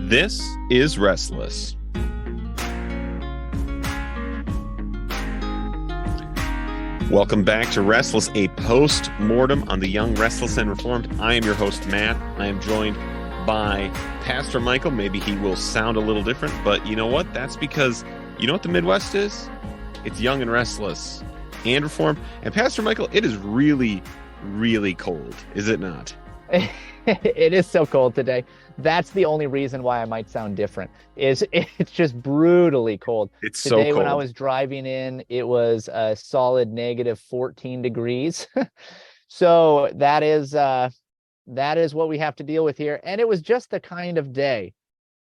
This is Restless. Welcome back to Restless, a post-mortem on the young, restless, and reformed. I am your host, Matt. I am joined by Pastor Michael. Maybe he will sound a little different, but you know what? That's because, you know what the Midwest is? It's young and restless and reformed. And Pastor Michael, it is really, really cold, is it not? It is so cold today. That's the only reason why I might sound different. It's just brutally cold. It's today, so cold. When I was driving in, it was a solid negative 14 degrees. So that is what we have to deal with here. And it was just the kind of day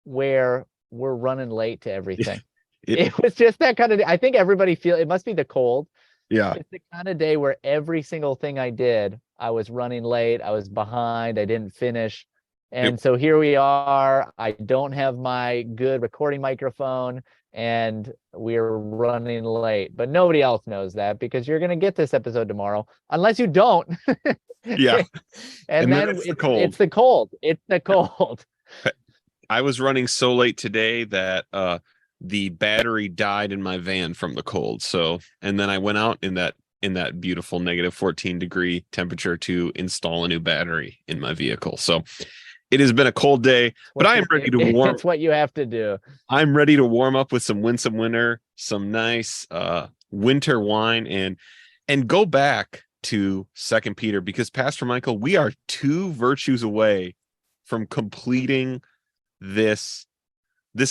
where we're running late to everything. It was just that kind of day. I think everybody it must be the cold. Yeah. It's the kind of day where every single thing I did, I was running late, I was behind, I didn't finish. And so here we are. I don't have my good recording microphone and we're running late. But nobody else knows that because you're going to get this episode tomorrow, unless you don't. Yeah. and then it's the cold. It's the cold. It's the cold. I was running so late today that the battery died in my van from the cold. So, and then I went out in that beautiful negative 14 degree temperature to install a new battery in my vehicle. So it has been a cold day, but I am ready to warm. That's what you have to do. I'm ready to warm up with some Winsome Winter, some nice winter wine, and go back to 2 Peter, because Pastor Michael, we are 2 virtues away from completing this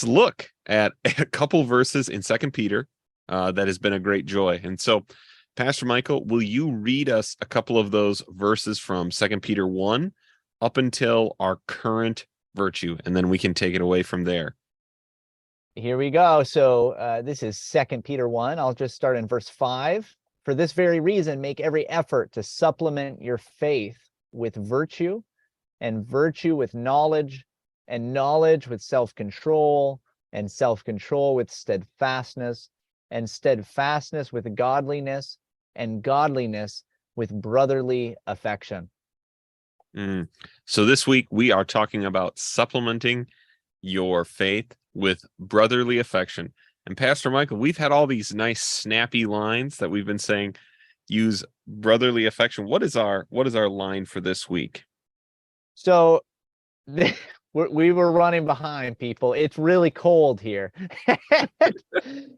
look at a couple verses in 2 Peter that has been a great joy. And so, Pastor Michael, will you read us a couple of those verses from 2 Peter 1 up until our current virtue, and then we can take it away from there? Here we go. So this is 2 Peter 1. I'll just start in verse 5. For this very reason, make every effort to supplement your faith with virtue, and virtue with knowledge, and knowledge with self-control, and self-control with steadfastness, and steadfastness with godliness, and godliness with brotherly affection. So this week we are talking about supplementing your faith with brotherly affection. And Pastor Michael, we've had all these nice snappy lines that we've been saying use brotherly affection. What is our line for this week? So we were running behind, people. It's really cold here.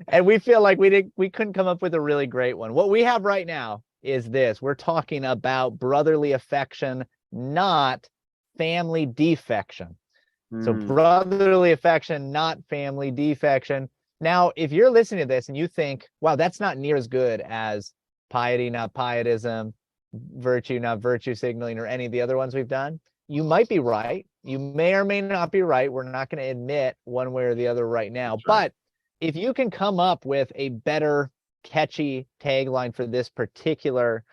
And we feel like we couldn't come up with a really great one. What we have right now is this. We're talking about brotherly affection, not family defection. So brotherly affection, not family defection. Now, if you're listening to this and you think, wow, that's not near as good as piety, not pietism, virtue, not virtue signaling, or any of the other ones we've done, you might be right. You may or may not be right. We're not going to admit one way or the other right now. That's right. But if you can come up with a better, catchy tagline for this particular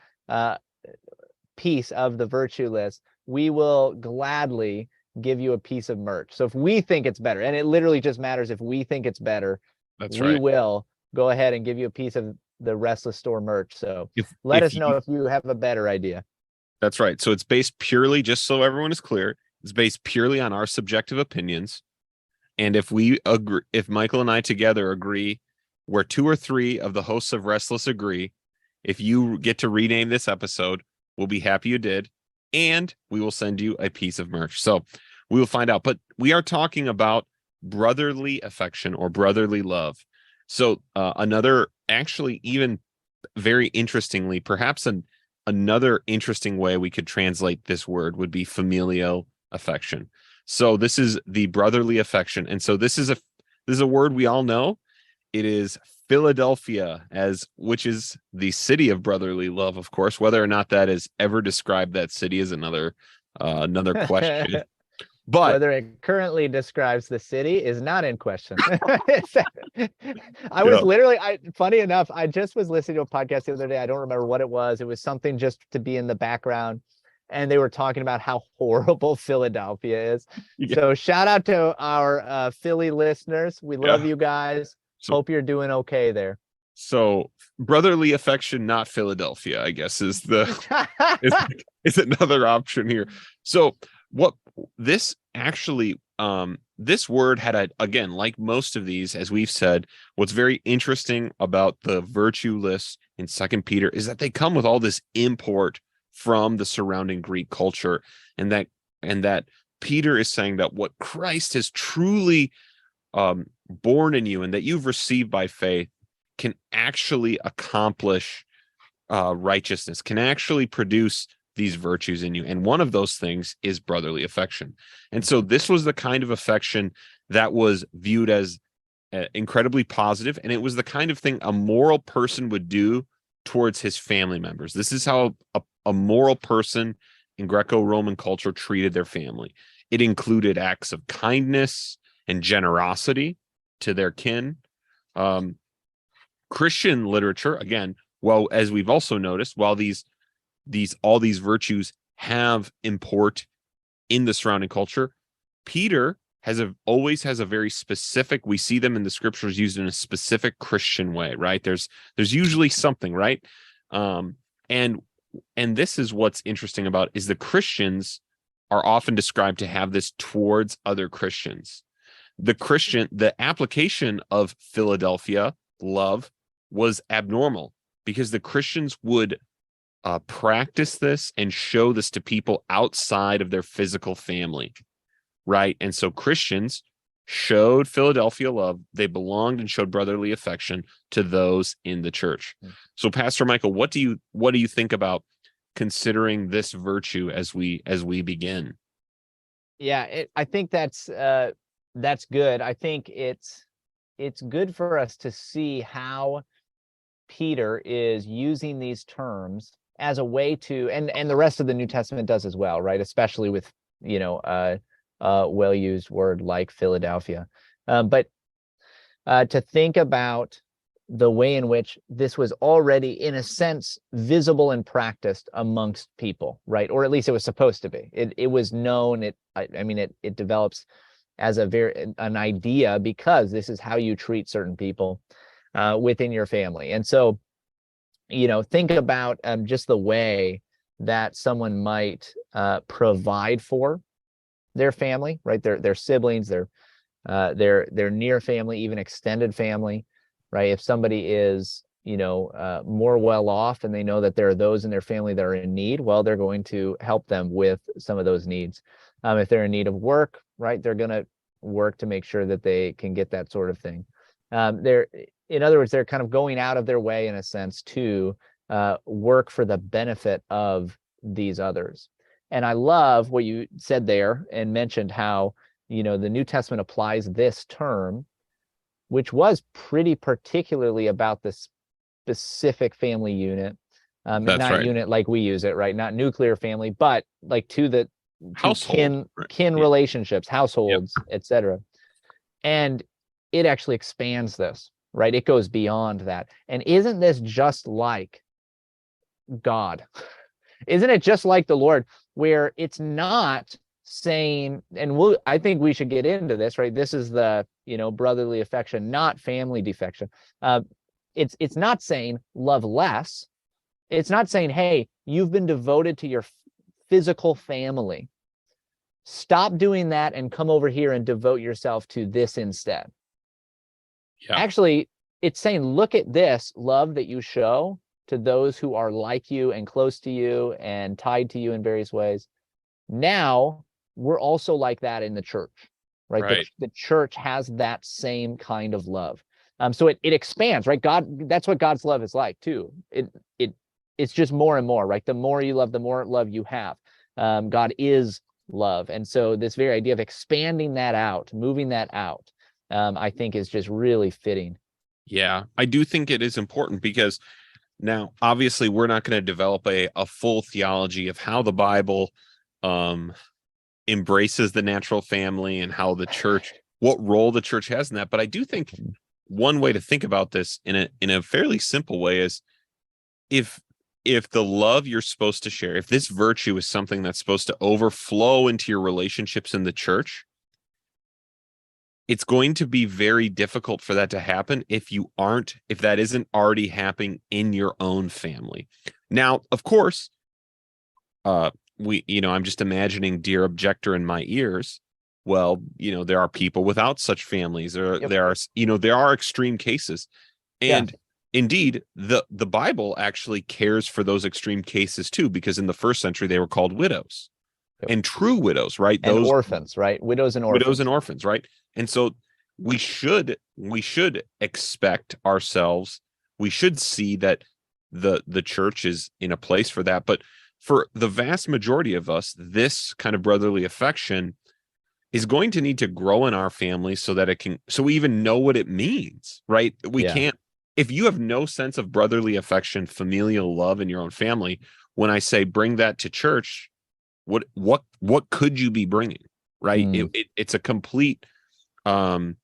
piece of the virtue list, we will gladly give you a piece of merch. So if we think it's better, and it literally just matters if we think it's better, we will go ahead and give you a piece of the Restless Store merch. So let us know if you have a better idea. That's right. So it's based purely, just so everyone is clear, it's based purely on our subjective opinions. And if we agree, if Michael and I together agree, where 2 or 3 of the hosts of Restless agree, if you get to rename this episode, we'll be happy you did. And we will send you a piece of merch. So we will find out. But we are talking about brotherly affection or brotherly love. So another, actually, even very interestingly, perhaps another interesting way we could translate this word would be familial affection. So this is the brotherly affection. And so this is a word we all know. It is Philadelphia, which is the city of brotherly love, of course. Whether or not that is ever described that city is another question. But whether it currently describes the city is not in question. I was literally, funny enough, I just was listening to a podcast the other day. I don't remember what it was. It was something just to be in the background. And they were talking about how horrible Philadelphia is. Yeah. So shout out to our Philly listeners. We love you guys. So, hope you're doing okay there. So brotherly affection, not Philadelphia, I guess is is another option here. So what this actually this word had again, like most of these, as we've said, what's very interesting about the virtue list in Second Peter is that they come with all this import from the surrounding Greek culture, and that Peter is saying that what Christ has truly born in you and that you've received by faith can actually accomplish righteousness, can actually produce these virtues in you. And one of those things is brotherly affection. And so this was the kind of affection that was viewed as incredibly positive, and it was the kind of thing a moral person would do towards his family members. This is how a moral person in Greco-Roman culture treated their family. It included acts of kindness and generosity to their kin. Christian literature, again, well, as we've also noticed, while all these virtues have import in the surrounding culture, Peter always has a very specific, we see them in the scriptures used in a specific Christian way, right? There's usually something, right? And this is what's interesting about is the Christians are often described to have this towards other Christians. The application of Philadelphia love was abnormal because the Christians would practice this and show this to people outside of their physical family, right? And so Christians showed Philadelphia love. They belonged and showed brotherly affection to those in the church. So, Pastor Michael, what do you think about considering this virtue as we begin? Yeah, I think that's good. I think it's good for us to see how Peter is using these terms as a way to, and the rest of the New Testament does as well, right? Especially with, well-used word like Philadelphia. But to think about the way in which this was already, in a sense, visible and practiced amongst people, right? Or at least it was supposed to be. It was known. It develops as an idea because this is how you treat certain people within your family. And so, think about just the way that someone might provide for their family, right? Their siblings, their near family, even extended family, right? If somebody is, more well off and they know that there are those in their family that are in need, well, they're going to help them with some of those needs. If they're in need of work, right, they're going to work to make sure that they can get that sort of thing. In other words, they're kind of going out of their way, in a sense, to work for the benefit of these others. And I love what you said there and mentioned how, the New Testament applies this term, which was pretty particularly about the specific family unit. That's not right. Unit like we use it, right? Not nuclear family, but like to household, kin relationships, households, etc. And it actually expands this, right? It goes beyond that. And isn't this just like God? Isn't it just like the Lord, where it's not saying, and I think we should get into this, right? This is the, brotherly affection, not family defection. It's not saying love less. It's not saying, hey, you've been devoted to your physical family. Stop doing that and come over here and devote yourself to this instead. Yeah. Actually, it's saying, look at this love that you show to those who are like you and close to you and tied to you in various ways. Now, we're also like that in the church, right? The church has that same kind of love. So it expands, right? God, that's what God's love is like too. It's just more and more, right? The more you love, the more love you have. God is love. And so this very idea of expanding that out, moving that out, I think is just really fitting. Yeah, I do think it is important because now, obviously, we're not going to develop a full theology of how the Bible embraces the natural family and how the church, what role the church has in that. But I do think one way to think about this in a fairly simple way is if the love you're supposed to share, if this virtue is something that's supposed to overflow into your relationships in the church, it's going to be very difficult for that to happen if that isn't already happening in your own family. Now, of course, I'm just imagining dear objector in my ears. well, there are people without such families, or Yep. there are extreme cases. Yeah. And indeed, the Bible actually cares for those extreme cases too, because in the first century they were called widows Yep. and true widows, right? And Those orphans, right? Widows and widows orphans. and orphans, right? And so we should expect ourselves, we should see that the church is in a place for that. But for the vast majority of us, this kind of brotherly affection is going to need to grow in our family so that so we even know what it means, right? We Yeah. can't, if you have no sense of brotherly affection, familial love in your own family, when I say bring that to church, what could you be bringing, right? Mm. It's a complete, it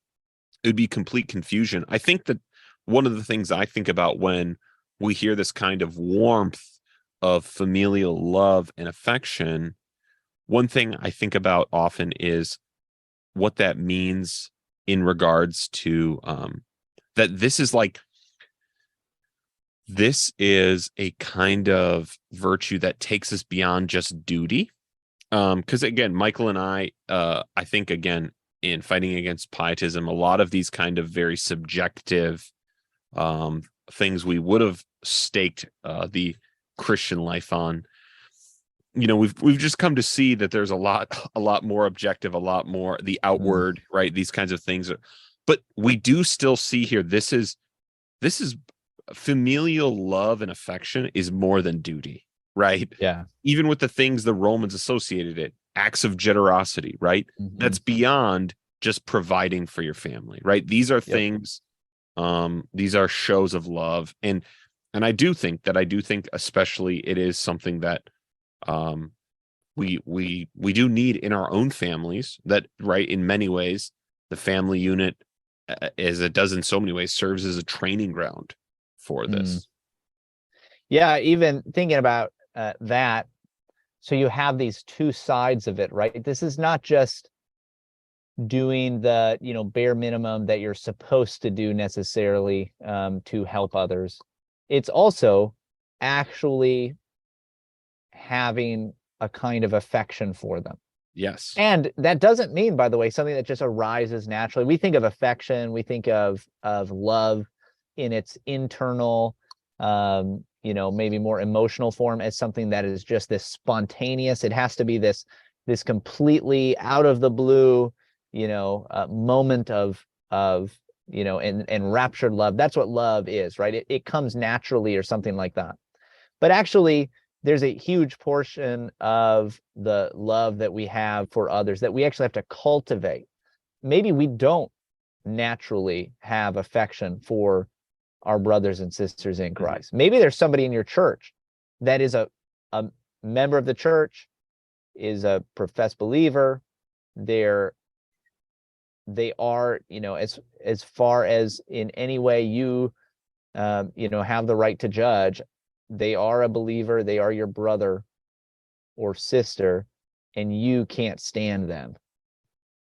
would be complete confusion. I think that one of the things I think about when we hear this kind of warmth of familial love and affection, one thing I think about often is what that means in regards to that this is a kind of virtue that takes us beyond just duty. Because again, Michael and I think, again, in fighting against pietism, a lot of these kind of very subjective things we would have staked the Christian life on, we've just come to see that there's a lot more objective, a lot more the outward, right? These kinds of things. But we do still see here, this is familial love and affection is more than duty, right? Yeah. Even with the things the Romans associated it, acts of generosity, right? Mhm. That's beyond just providing for your family, right? These are things, these are shows of love. And I do think especially it is something that we do need in our own families, that, right, in many ways the family unit, as it does in so many ways, serves as a training ground for this. Yeah, even thinking about that, so you have these two sides of it, right? This is not just doing the bare minimum that you're supposed to do necessarily to help others. It's also actually having a kind of affection for them. Yes. And that doesn't mean, by the way, something that just arises naturally. We think of affection, we think of love in its internal, maybe more emotional form, as something that is just this spontaneous. It has to be this completely out of the blue, moment of enraptured love. That's what love is, right? It comes naturally or something like that. But actually, there's a huge portion of the love that we have for others that we actually have to cultivate. Maybe we don't naturally have affection for our brothers and sisters in Christ. Maybe there's somebody in your church that is a member of the church, is a professed believer. They are, as far as in any way you have the right to judge, they are a believer, they are your brother or sister, and you can't stand them.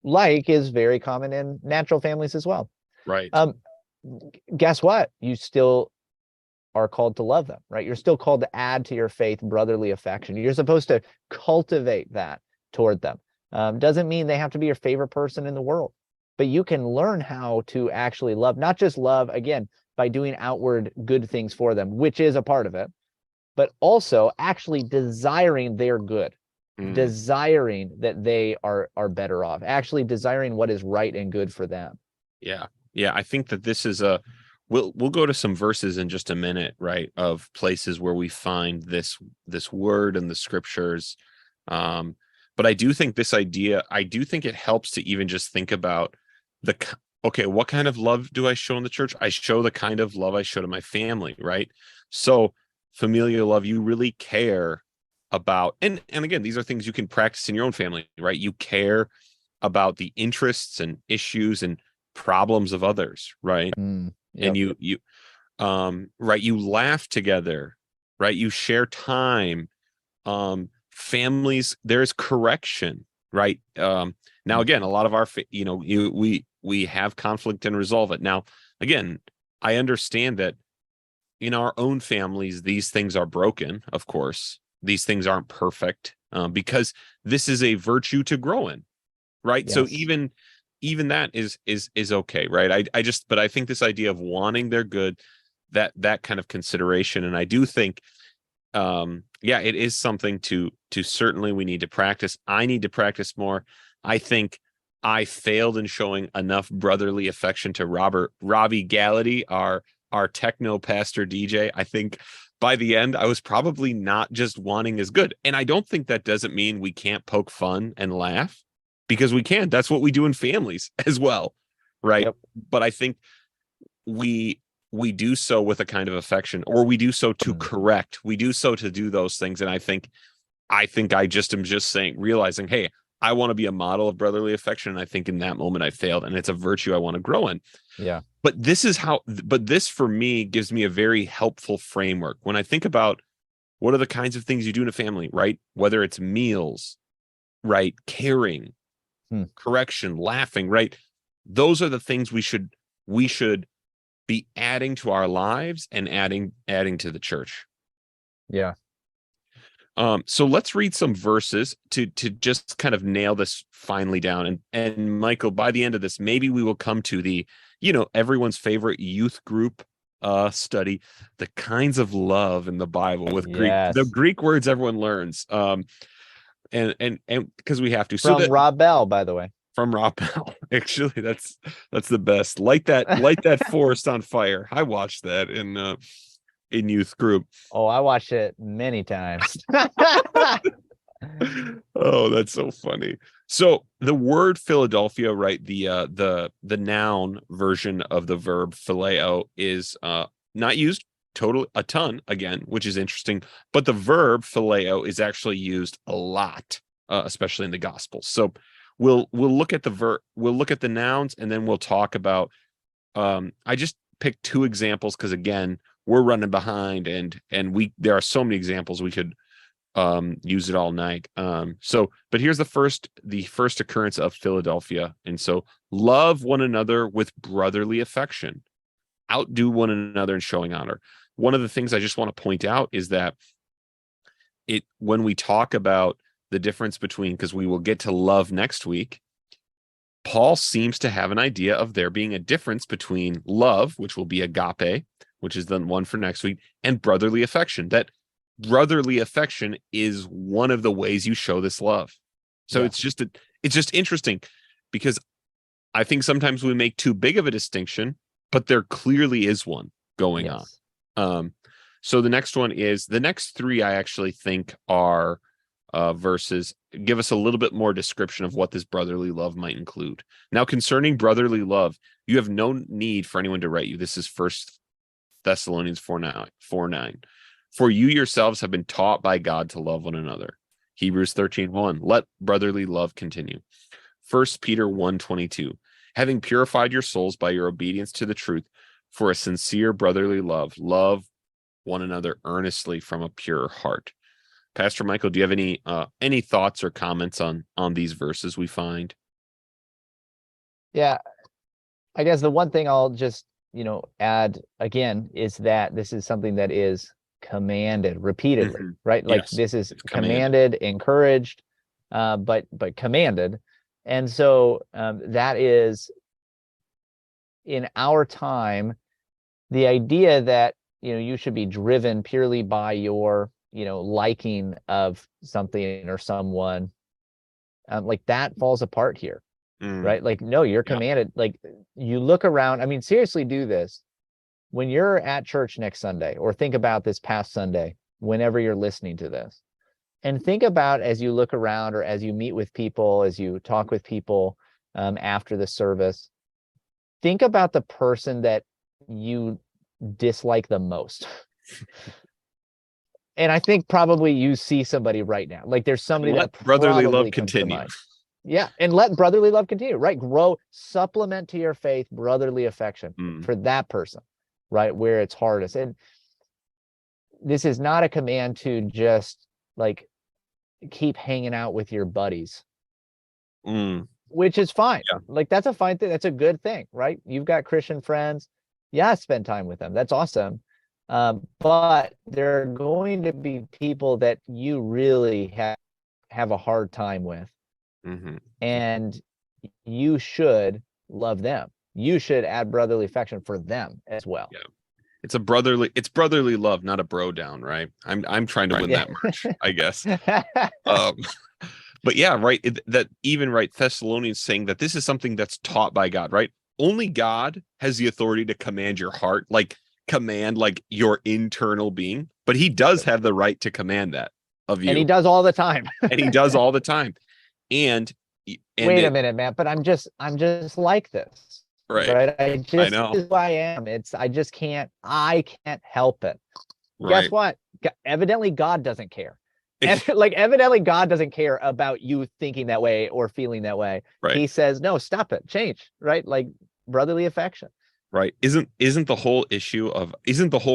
Like is very common in natural families as well. Right. Guess what? You still are called to love them, right? You're still called to add to your faith brotherly affection. You're supposed to cultivate that toward them. Doesn't mean they have to be your favorite person in the world, but you can learn how to actually love, not just love, again, by doing outward good things for them, which is a part of it, but also actually desiring their good, desiring that they are better off, actually desiring what is right and good for them. Yeah. I think that this is we'll go to some verses in just a minute, right, of places where we find this word in the scriptures. But I do think it helps to even just think about what kind of love do I show in the church? I show the kind of love I show to my family, right? So familial love, you really care about, and again, these are things you can practice in your own family, right? You care about the interests and issues and problems of others, right? Yep. And you laugh together, right? You share time. Families, there's correction, right? Now again, a lot of our we have conflict and resolve it. Now again, I understand that in our own families these things are broken. Of course, these things aren't perfect, because this is a virtue to grow in. right? So Yes. even that is okay, right? But I think this idea of wanting their good, that kind of consideration, and I do think yeah, it is something to certainly we need to practice. I need to practice more. I think I failed in showing enough brotherly affection to Robbie Gallaty, our techno pastor DJ. I think by the end I was probably not just wanting as good. And I don't think that doesn't mean we can't poke fun and laugh, because we can. That's what we do in families as well, right? Yep. But I think we we do so with a kind of affection, or we do so to correct, we do so to do those things. And I think I just am just saying, realizing, hey, I want to be a model of brotherly affection, and I think in that moment I failed, and it's a virtue I want to grow in. Yeah. But this for me gives me a very helpful framework when I think about what are the kinds of things you do in a family, right? Whether it's meals, right? Caring, correction, laughing, right? Those are the things we should be adding to our lives and adding to the church. Yeah. So let's read some verses to just kind of nail this finally down. And Michael, by the end of this, maybe we will come to the, everyone's favorite youth group study, the kinds of love in the Bible with the Yes. Greek words everyone learns. And because we have to. So From that Rob Bell, by the way. from Rob Bell, actually, that's the best. Light that forest on fire. I watched that in youth group. Oh, I watched it many times. Oh, that's so funny. So the word Philadelphia, right? The noun version of the verb phileo is not used a ton again, which is interesting. But the verb phileo is actually used a lot, especially in the Gospels. So we'll look at we'll look at the nouns, and then we'll talk about. I just picked two examples because again, we're running behind, and there are so many examples we could use it all night. But here's the first occurrence of Philadelphia. And so love one another with brotherly affection, outdo one another in showing honor. One of the things I just want to point out is that when we talk about the difference between, because we will get to love next week, Paul seems to have an idea of there being a difference between love, which will be agape, which is the one for next week, and brotherly affection. That brotherly affection is one of the ways you show this love. So it's just interesting, because I think sometimes we make too big of a distinction, but there clearly is one going on. So the next three I actually think are verses give us a little bit more description of what this brotherly love might include. Now, concerning brotherly love, you have no need for anyone to write you. This is First Thessalonians 4:9. For you yourselves have been taught by God to love one another. Hebrews 13:1. Let brotherly love continue. 1 Peter 1:22. Having purified your souls by your obedience to the truth for a sincere brotherly love, love one another earnestly from a pure heart. Pastor Michael, do you have any thoughts or comments on these verses we find? Yeah. I guess the one thing I'll just, add again is that this is something that is commanded repeatedly, right? Like Yes, this is it's commanded, encouraged, but commanded. And so that is in our time, the idea that, you should be driven purely by your, liking of something or someone, like that falls apart here, right? Like, no, you're commanded. Like you look around, I mean, seriously do this. When you're at church next Sunday, or think about this past Sunday, whenever you're listening to this, and think about as you look around, or as you meet with people, as you talk with people after the service, think about the person that you dislike the most. And I think probably you see somebody right now. Like there's somebody that brotherly love probably comes to continue. mind. Yeah, and let brotherly love continue, right? Grow, supplement to your faith brotherly affection for that person, right? Where it's hardest. And this is not a command to just like keep hanging out with your buddies, which is fine. Yeah. Like that's a fine thing. That's a good thing, right? You've got Christian friends. Yeah, spend time with them. That's awesome. But there are going to be people that you really have a hard time with. And you should love them. You should add brotherly affection for them as well. Yeah. It's brotherly love, not a bro down, right? I'm trying to win Yeah. that merch, I guess. Um, but yeah, right. That even right, Thessalonians saying that this is something that's taught by God, right? Only God has the authority to command your heart, like command like your internal being, but he does have the right to command that of And he you. does all the time. And he does all the time. And Wait a minute, man, but I'm just like this. right. Right? I know. This is who I am. I can't help it. Right. Guess what? Evidently God doesn't care. Like evidently God doesn't care about you thinking that way or feeling that way. Right. He says, no, stop it, change, right? Like brotherly affection. Right. Isn't the whole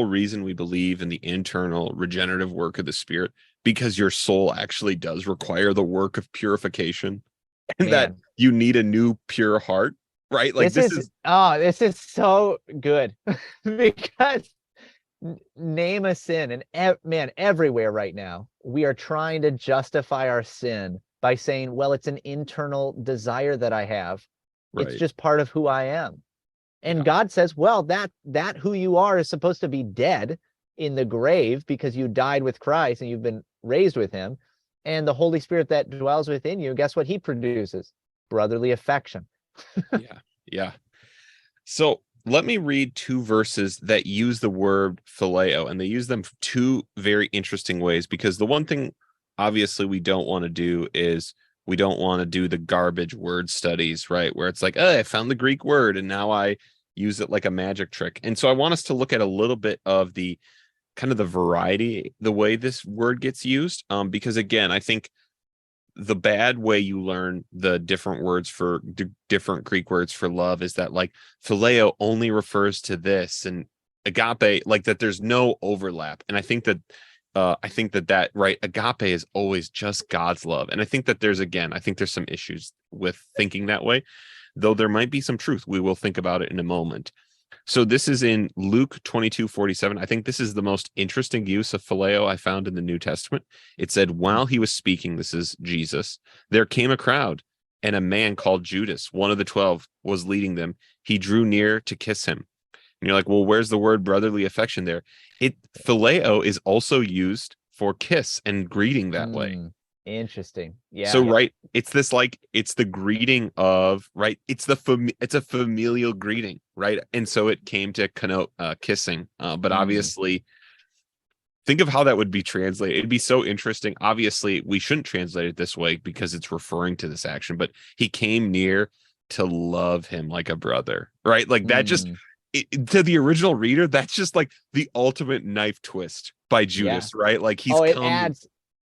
reason we believe in the internal regenerative work of the Spirit because your soul actually does require the work of purification and that Man, you need a new pure heart, right? Like this is so good because name a sin and man, everywhere right now we are trying to justify our sin by saying, well, it's an internal desire that I have. right. It's just part of who I am. And Yeah. God says, well, that who you are is supposed to be dead in the grave because you died with Christ and you've been raised with him. And the Holy Spirit that dwells within you, guess what he produces? Brotherly affection. Yeah. Yeah. So let me read two verses that use the word phileo, and they use them two very interesting ways, because the one thing obviously we don't want to do is we don't want to do the garbage word studies, right? Where it's like, oh, I found the Greek word and now I use it like a magic trick. And so I want us to look at a little bit of the kind of the variety, the way this word gets used. Because again, I think the bad way you learn the different words for different Greek words for love is that like phileo only refers to this and agape, like that there's no overlap. And I think that that right, agape is always just God's love. And I think that there's some issues with thinking that way, though there might be some truth. We will think about it in a moment. So this is in Luke 22:47. I think this is the most interesting use of phileo I found in the New Testament. It said, while he was speaking, this is Jesus, there came a crowd, and a man called Judas, one of the 12, was leading them. He drew near to kiss him. And you're like, well, where's the word brotherly affection there? Phileo is also used for kiss and greeting that way. Interesting. Yeah. So right, it's this like it's the greeting of right. It's a familial greeting, right? And so it came to connote kissing. But obviously, think of how that would be translated. It'd be so interesting. Obviously, we shouldn't translate it this way because it's referring to this action. But he came near to love him like a brother, right? Like that just to the original reader, that's just like the ultimate knife twist by Judas, right? Like he's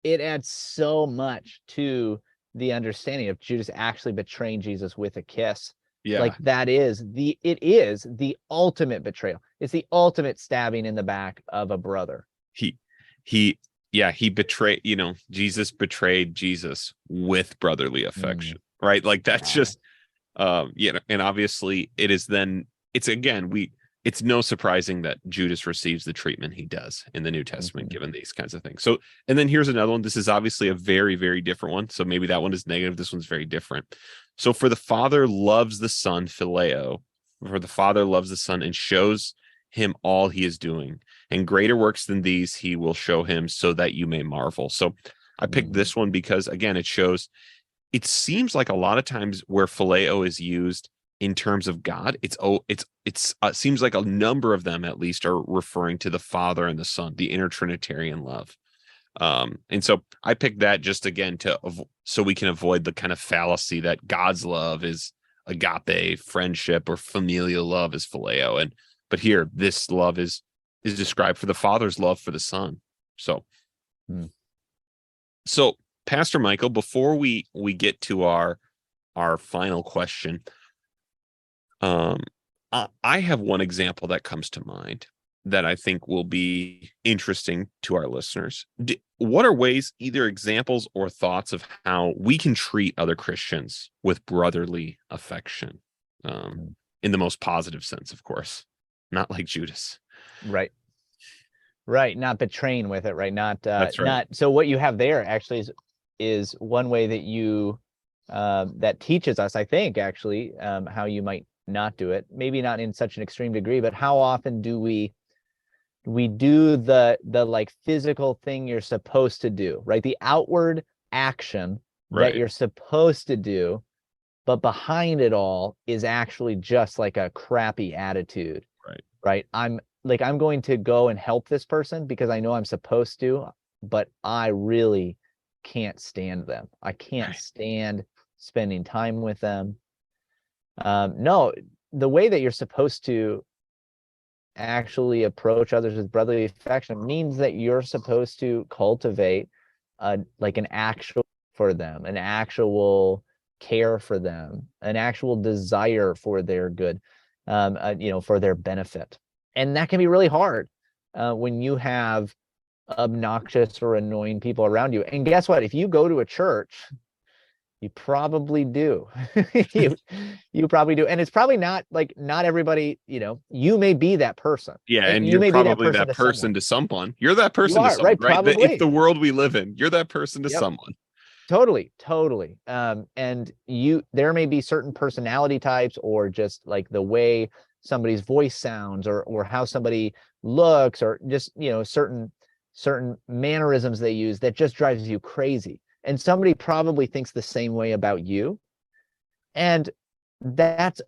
it adds so much to the understanding of Judas actually betraying Jesus with a kiss. Yeah. Like it is the ultimate betrayal. It's the ultimate stabbing in the back of a brother. He betrayed, Jesus betrayed Jesus with brotherly affection, right? Like that's just, and obviously it's no surprising that Judas receives the treatment he does in the New Testament, given these kinds of things. So, and then here's another one. This is obviously a very, very different one. So maybe that one is negative. This one's very different. So for the Father loves the Son, phileo, for the Father loves the Son and shows him all he is doing, and greater works than these he will show him, so that you may marvel. So I picked this one because again, it seems like a lot of times where phileo is used in terms of God, it seems like a number of them at least are referring to the Father and the Son, the intertrinitarian love. And so I picked that just again so we can avoid the kind of fallacy that God's love is agape, friendship, or familial love is phileo. But here, this love is described for the Father's love for the Son. So, so Pastor Michael, before we get to our final question, I have one example that comes to mind that I think will be interesting to our listeners. What are ways, either examples or thoughts of how we can treat other Christians with brotherly affection, in the most positive sense, of course, not like Judas. Right. Not betraying with it, right? That's right. So what you have there actually is one way that you that teaches us, I think, actually, how you might not do it. Maybe not in such an extreme degree, but how often do we do the like physical thing you're supposed to do, right? The outward action that Right. you're supposed to do, but behind it all is actually just like a crappy attitude. Right. Right. I'm going to go and help this person because I know I'm supposed to, but I really can't stand them. I can't stand spending time with them. No, the way that you're supposed to actually approach others with brotherly affection means that you're supposed to cultivate like an actual for them, an actual care for them, an actual desire for their good, for their benefit. And that can be really hard when you have obnoxious or annoying people around you. And guess what? If you go to a church, you probably do. you probably do. And it's probably not like not everybody, you may be that person. Yeah, and You you're may be that probably person that to person someone. to someone. You're that You person to are, someone, right? right? If the Probably. world we live in, you're that person to Yep. someone. Totally. And there may be certain personality types or just like the way somebody's voice sounds or how somebody looks or just, certain mannerisms they use that just drives you crazy. And somebody probably thinks the same way about you. And that's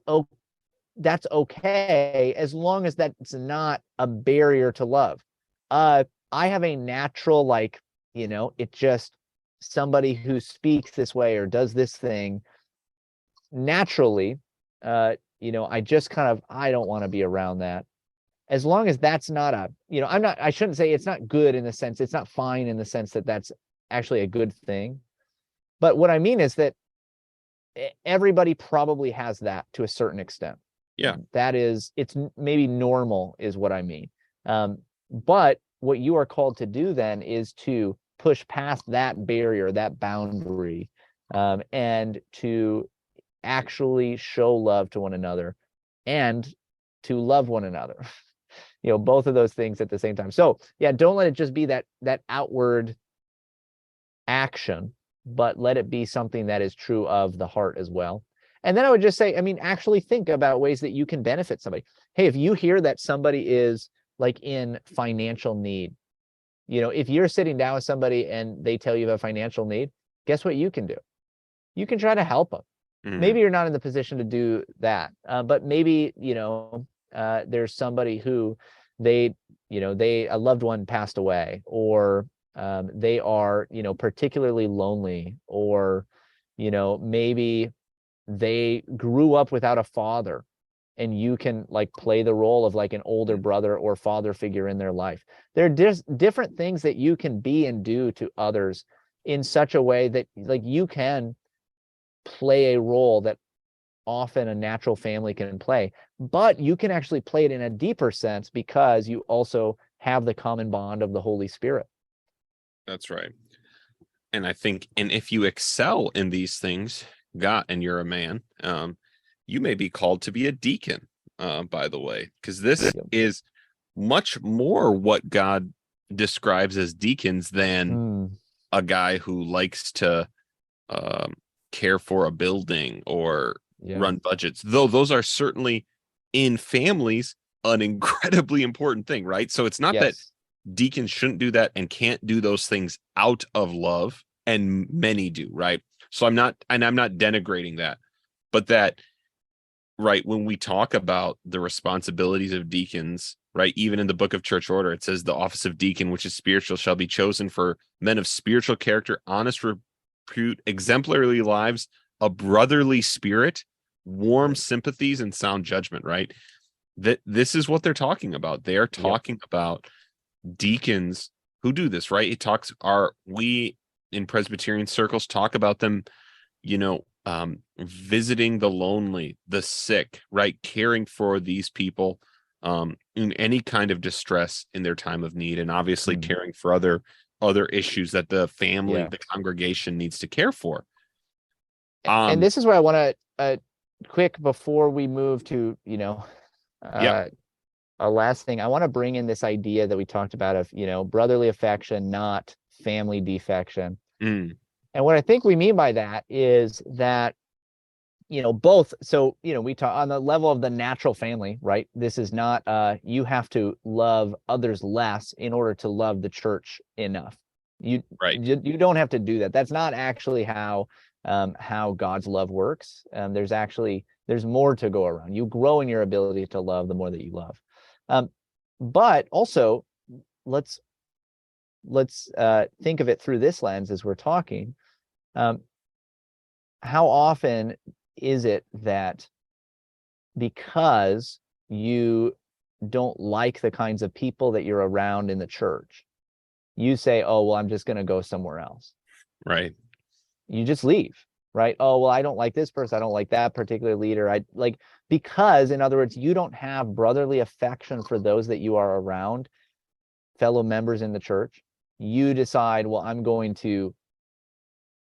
okay as long as that's not a barrier to love. I have a natural, like, it just somebody who speaks this way or does this thing naturally, I just I don't want to be around that. As long as that's not I shouldn't say it's not good in the sense, it's not fine in the sense that that's actually a good thing. But what I mean is that everybody probably has that to a certain extent. Yeah. It's maybe normal is what I mean. But what you are called to do then is to push past that barrier, that boundary, and to actually show love to one another and to love one another. Both of those things at the same time. So yeah, don't let it just be that outward action, but let it be something that is true of the heart as well. And then I would just say, actually think about ways that you can benefit somebody. Hey, if you hear that somebody is like in financial need, if you're sitting down with somebody and they tell you have a financial need, guess what you can do? You can try to help them. Maybe you're not in the position to do that, but maybe, there's somebody who a loved one passed away, or they are, particularly lonely, or, maybe they grew up without a father and you can like play the role of like an older brother or father figure in their life. There are different things that you can be and do to others in such a way that like you can play a role that often a natural family can play, but you can actually play it in a deeper sense because you also have the common bond of the Holy Spirit. That's right. And I think, and if you excel in these things, God, and you're a man, you may be called to be a deacon, by the way, because this is much more what God describes as deacons than a guy who likes to care for a building or run budgets, though those are certainly in families an incredibly important thing, right? So it's not that deacons shouldn't do that and can't do those things out of love, and many do, right? So I'm not denigrating that, but that, right, when we talk about the responsibilities of deacons, right, even in the book of church order, it says the office of deacon, which is spiritual, shall be chosen for men of spiritual character, honest repute, exemplary lives, a brotherly spirit, warm sympathies, and sound judgment, right? That this is what they're talking about. They are talking about deacons who do this, right? We in Presbyterian circles talk about them, visiting the lonely, the sick, right? Caring for these people in any kind of distress in their time of need, and obviously caring for other issues that the family, the congregation needs to care for. And this is where I want to quick before we move to, a last thing, I want to bring in this idea that we talked about of, brotherly affection, not family defection. And what I think we mean by that is that, both. So, we talk on the level of the natural family, right? This is not, you have to love others less in order to love the church enough. You, Right. you don't have to do that. That's not actually how God's love works. There's more to go around. You grow in your ability to love the more that you love. But also, let's think of it through this lens as we're talking. How often is it that because you don't like the kinds of people that you're around in the church, you say, oh, well, I'm just going to go somewhere else. Right. You just leave, right? Oh, well, I don't like this person. I don't like that particular leader. Because, in other words, you don't have brotherly affection for those that you are around, fellow members in the church. You decide, well, I'm going to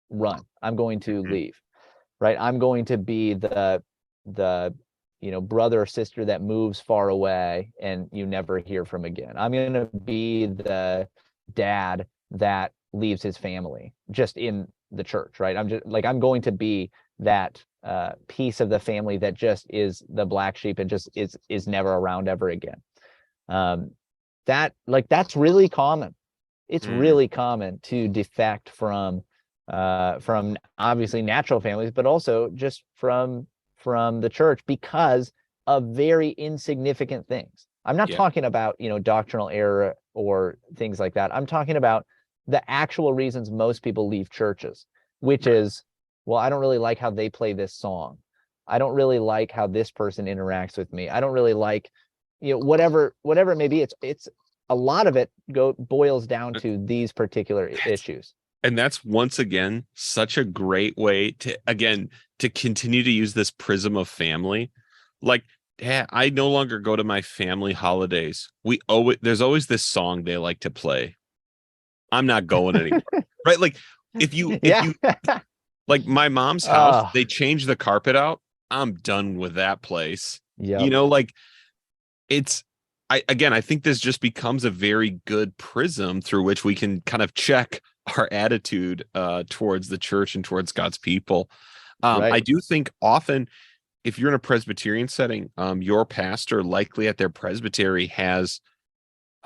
run. I'm going to leave, right? I'm going to be the brother or sister that moves far away and you never hear from again. I'm going to be the dad that leaves his family just in the church, right? I'm going to be that piece of the family that just is the black sheep and just is never around ever again. That's really common. It's really common to defect from obviously natural families, but also just from the church because of very insignificant things. I'm not talking about, doctrinal error or things like that. I'm talking about the actual reasons most people leave churches, which is, well, I don't really like how they play this song. I don't really like how this person interacts with me. I don't really like, whatever it may be. It's a lot of it boils down to these particular issues. And that's once again such a great way to continue to use this prism of family. Like, yeah, I no longer go to my family holidays. There's always this song they like to play. I'm not going anymore. Right? Like if you like my mom's house, they change the carpet out. I'm done with that place. Yeah. Like I think this just becomes a very good prism through which we can kind of check our attitude towards the church and towards God's people. Right. I do think often if you're in a Presbyterian setting, your pastor likely at their presbytery has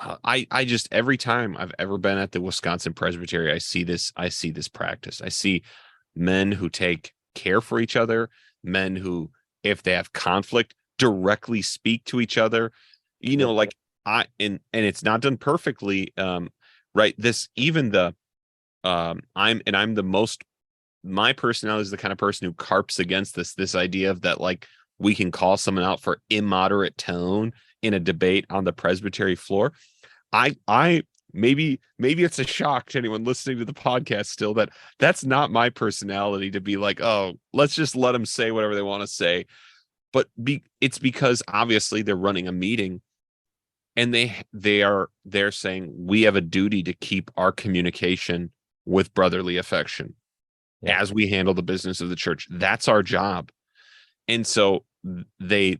I just every time I've ever been at the Wisconsin Presbytery, I see this practice. I see men who take care for each other, men who, if they have conflict, directly speak to each other. Like and it's not done perfectly. Right. My personality is the kind of person who carps against this idea of that, like, we can call someone out for immoderate tone in a debate on the presbytery floor. I maybe it's a shock to anyone listening to the podcast still that's not my personality to be like, oh, let's just let them say whatever they want to say. But it's because obviously they're running a meeting and they're saying we have a duty to keep our communication with brotherly affection as we handle the business of the church. That's our job. And so they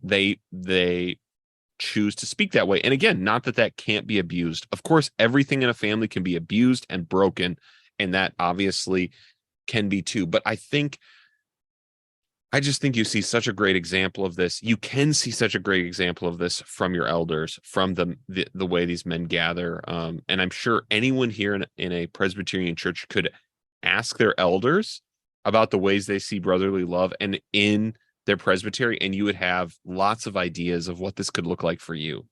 choose to speak that way. And again, not that can't be abused. Of course, everything in a family can be abused and broken, and that obviously can be too. But I just think you see such a great example of this. You can see such a great example of this from your elders, from the way these men gather. And I'm sure anyone here in a Presbyterian church could ask their elders about the ways they see brotherly love and in their presbytery, and you would have lots of ideas of what this could look like for you.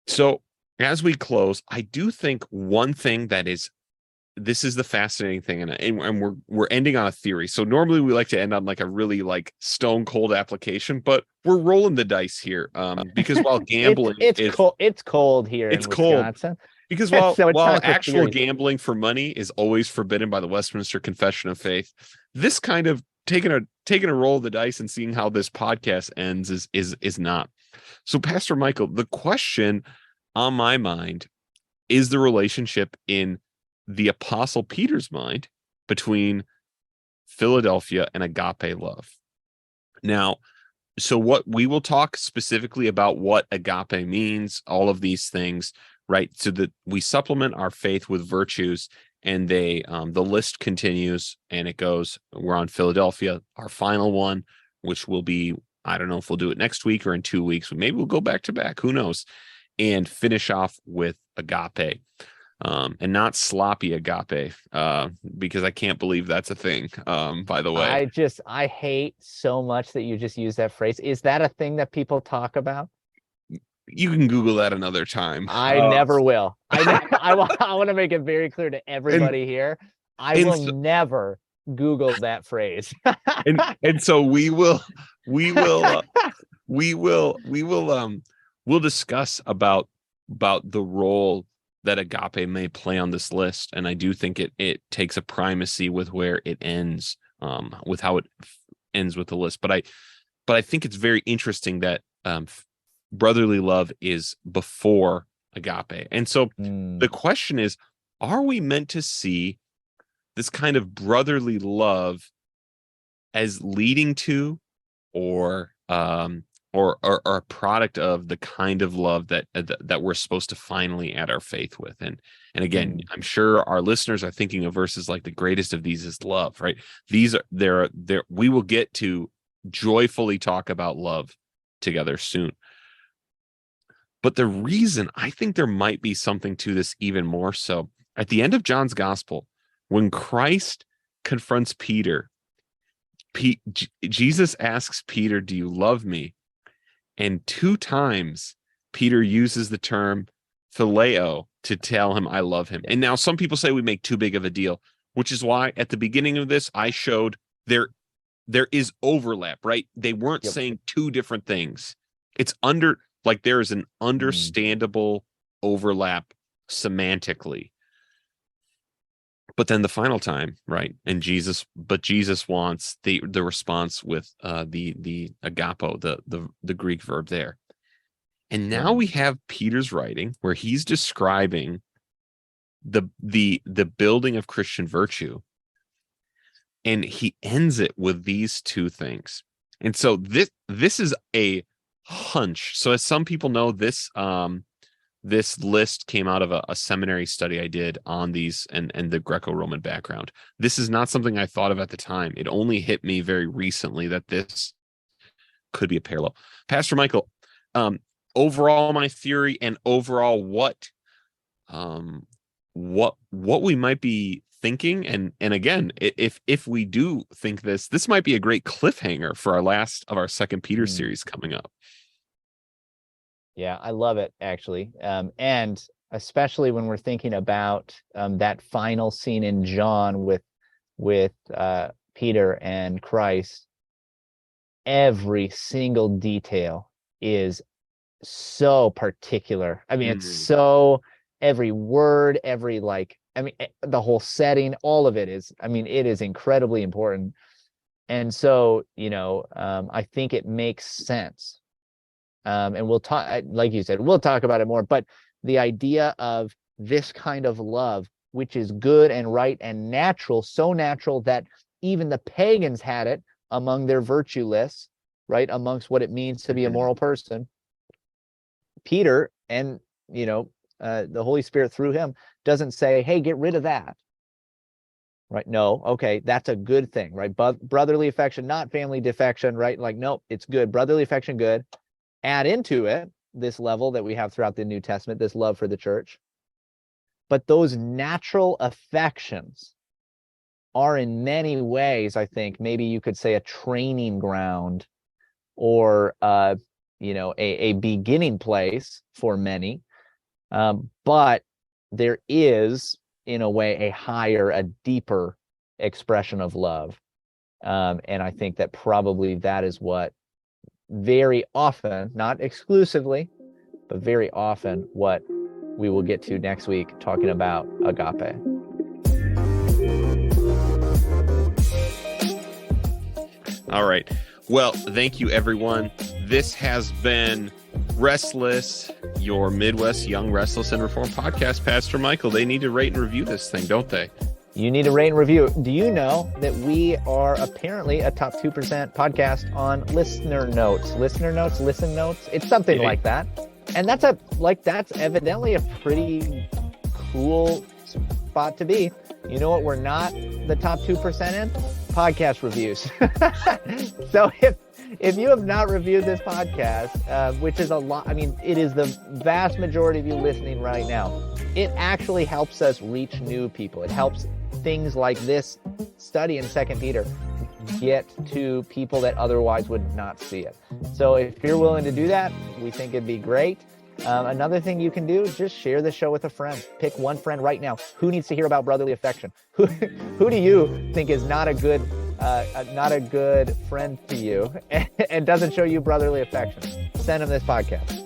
So as we close, I do think one thing this is the fascinating thing, and we're ending on a theory. So normally we like to end on like a really like stone cold application, but we're rolling the dice here because while gambling it's cold here in Wisconsin. Cold. Because while actual theories. Gambling for money is always forbidden by the Westminster Confession of Faith, this kind of taking a roll of the dice and seeing how this podcast ends is not. So, Pastor Michael, the question on my mind is the relationship in the Apostle Peter's mind between Philadelphia and agape love. Now, so what we will talk specifically about what agape means, all of these things, right? So that we supplement our faith with virtues and they the list continues, and it goes, we're on Philadelphia, our final one, which will be, I don't know if we'll do it next week or in 2 weeks, maybe we'll go back to back, who knows, and finish off with agape, and not sloppy agape, because I can't believe that's a thing, by the way. I hate so much that you just use that phrase. Is that a thing that people talk about? You can Google that another time. I never will. I want to make it very clear to everybody here. I will never Google that phrase. and so we'll discuss about the role that agape may play on this list, and I do think it takes a primacy with where it ends, with how it ends with the list. But I think it's very interesting that brotherly love is before agape. And so the question is, are we meant to see this kind of brotherly love as leading to, or a product of the kind of love that we're supposed to finally add our faith with? And again, I'm sure our listeners are thinking of verses like the greatest of these is love, right? These are there we will get to joyfully talk about love together soon. But the reason I think there might be something to this even more so, at the end of John's gospel, when Christ confronts Peter, Jesus asks Peter, "Do you love me?" And 2 times Peter uses the term phileo to tell him, "I love him." And now some people say we make too big of a deal, which is why at the beginning of this, I showed there is overlap, right? They weren't saying 2 different things. It's there is an understandable overlap semantically. But then the final time, right? And Jesus wants the response with the agapo, the Greek verb there. And now we have Peter's writing where he's describing the building of Christian virtue, and he ends it with these 2 things. And so this is a hunch. So as some people know, this list came out of a seminary study I did on these and the Greco-Roman background. This is not something I thought of at the time. It only hit me very recently that this could be a parallel. Pastor Michael, overall my theory, and overall what we might be thinking, and again, if we do think this might be a great cliffhanger for our last of our 2 Peter series coming up. Yeah, I love it, actually. And especially when we're thinking about that final scene in John with Peter and Christ, every single detail is so particular. I mean, it's so, every word, the whole setting, all of it is, it is incredibly important. And so, I think it makes sense. And we'll talk, like you said, we'll talk about it more, but the idea of this kind of love, which is good and right and natural, so natural that even the pagans had it among their virtue lists, right? Amongst what it means to be a moral person. Peter and, the Holy Spirit through him doesn't say, hey, get rid of that. Right? No. Okay. That's a good thing, right? But brotherly affection, not family defection, right? Like, nope, it's good. Brotherly affection, good. Add into it this level that we have throughout the New Testament, this love for the church. But those natural affections are in many ways, I think, maybe you could say a training ground, or a beginning place for many. But there is, in a way, a higher, a deeper expression of love. And I think that probably that is what very often, not exclusively, but very often what we will get to next week, talking about agape. All right. Well, thank you, everyone. This has been Restless, your Midwest Young, Restless, and Reformed podcast. Pastor Michael, they need to rate and review this thing, don't they? You need to rate and review. Do you know that we are apparently a top 2% podcast on listener notes? Listener notes, listen notes. It's something like that. And that's evidently a pretty cool spot to be. You know what we're not the top 2% in? Podcast reviews. So if you have not reviewed this podcast, which is a lot, I mean, it is the vast majority of you listening right now, it actually helps us reach new people. It helps things like this study in 2 Peter get to people that otherwise would not see it. So if you're willing to do that, we think it'd be great. Another thing you can do is just share the show with a friend. Pick one friend right now. Who needs to hear about brotherly affection? Who do you think is not a good friend to you and doesn't show you brotherly affection? Send them this podcast.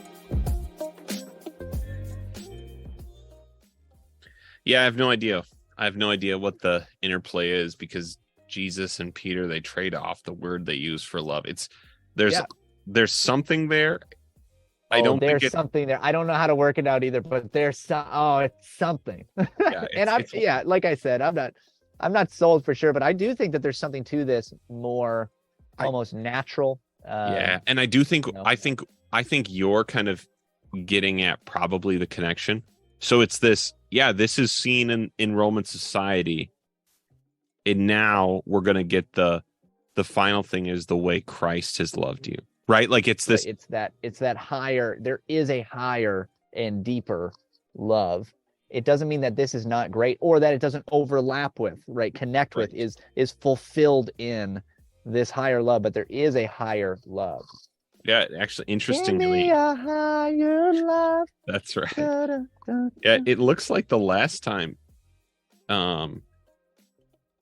Yeah, I have no idea. I have no idea what the interplay is, because Jesus and Peter, they trade off the word they use for love. There's something there. I don't think there's something there. I don't know how to work it out either, but there's it's something. Yeah, like I said, I'm not sold for sure, but I do think that there's something to this more almost natural. And I do think I think you're kind of getting at probably the connection. So it's this, this is seen in Roman society. And now we're going to get the final thing is the way Christ has loved you, right? Like it's this, it's that higher, there is a higher and deeper love. It doesn't mean that this is not great or that it doesn't overlap with, right? Connect with is fulfilled in this higher love, but there is a higher love. Yeah, actually, interestingly, give me a higher love. That's right. Da, da, da, Yeah, it looks like the last time,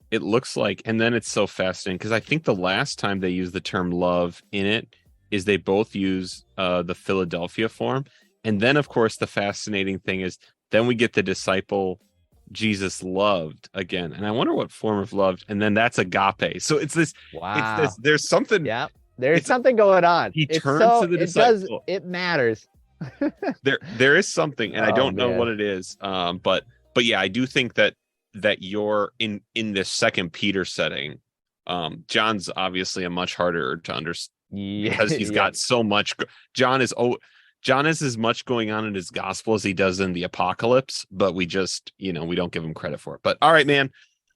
it looks like, and then it's so fascinating because I think the last time they use the term love in it is they both use the Philadelphia form. And then, of course, the fascinating thing is then we get the disciple Jesus loved again. And I wonder what form of love. And then that's agape. So it's this. Wow. It's this, there's something. Yeah. There's something going on. He turns to the disciple. It matters. there is something, and I don't know what it is. But yeah, I do think that you're in this 2 Peter setting. John's obviously a much harder to understand because he's got so much. John is as much going on in his gospel as he does in the apocalypse, but we just, we don't give him credit for it. But all right, man,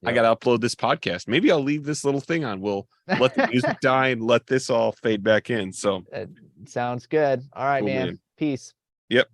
I got to upload this podcast. Maybe I'll leave this little thing on. We'll let the music die and let this all fade back in. So sounds good. All right, cool, man. Peace. Yep.